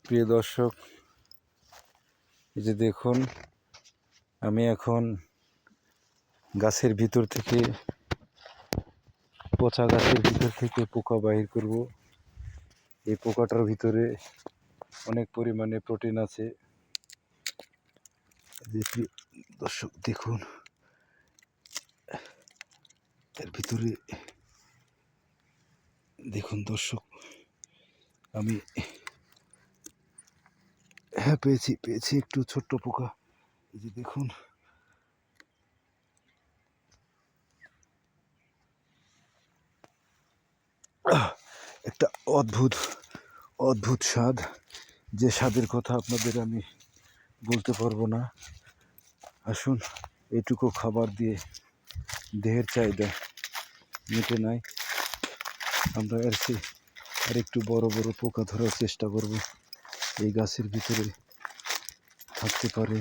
প্রিয় দর্শক, এই যে দেখুন, আমি এখন গাছের ভিতর থেকে পচা গাছের ভিতর থেকে পোকা বাহির করব। এই পোকাটার ভিতরে অনেক পরিমাণে প্রোটিন আছে। যে প্রিয় দর্শক দেখুন, এর ভিতরে দেখুন দর্শক, আমি পেয়েছি একটু ছোট্ট পোকা। এই যে দেখুন, একটা অদ্ভুত স্বাদ, যে স্বাদের কথা আপনাদের আমি বলতে পারবো না। আসুন, এইটুকু খাবার দিয়ে দেহের চাহিদা মিটে নাই। আমরা আর একটু বড় পোকা ধরার চেষ্টা করব। এই গাছের ভিতরে থাকতে পারে,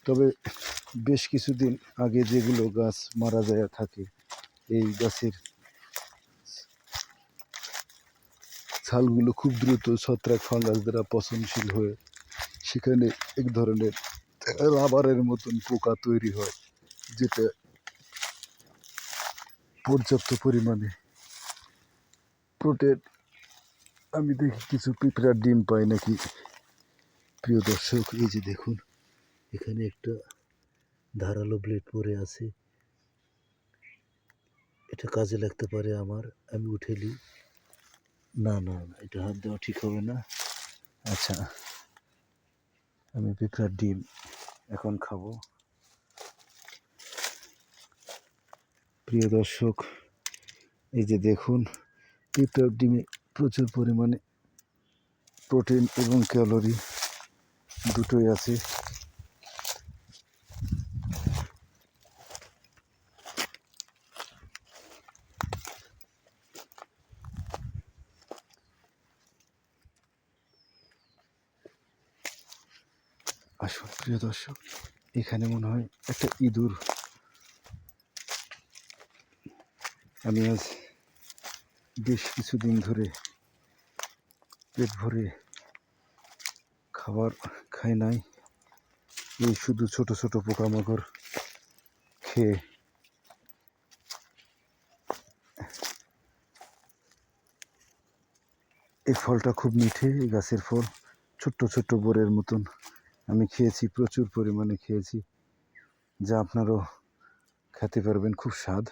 তবে বেশ কিছুদিন আগে যেগুলো গাছ মারা যায় থাকে, এই গাছের ছালগুলো খুব দ্রুত ছত্রাক ফাঙ্গাস দ্বারা পচনশীল হয়ে সেখানে এক ধরনের রাবারের মতন পোকা তৈরি হয়, যেটা পর্যাপ্ত পরিমাণে প্রোটিন। আমি দেখি কিছু পিঁপড়ার ডিম পাই নাকি। প্রিয় দর্শক, এই যে দেখুন, এখানে একটা ধারালো ব্লেড পড়ে আছে। এটা কাজে লাগতে পারে আমার। আমি উঠে নিই। না, এটা হাত দেওয়া ঠিক হবে না। আচ্ছা, আমি পিঁপড়ার ডিম এখন খাবো। প্রিয় দর্শক, এই যে দেখুন, পিঁপড়ার ডিমে প্রচুর পরিমাণে প্রোটিন এবং ক্যালোরি দুটোই আছে। আসুন প্রিয় দর্শক, এখানে মনে হয় একটা ইঁদুর। আমি আজ বেশ কিছুদিন ধরে পেট ভরে খাবার খাই নাই। এই শুধু ছোট ছোট পোকামাকড় খেয়ে এই ফলটা খুব মিঠে। এই গাছের ফল ছোট্ট বোরের মতন। আমি খেয়েছি, প্রচুর পরিমাণে খেয়েছি, যা আপনারাও খেতে পারবেন। খুব স্বাদ।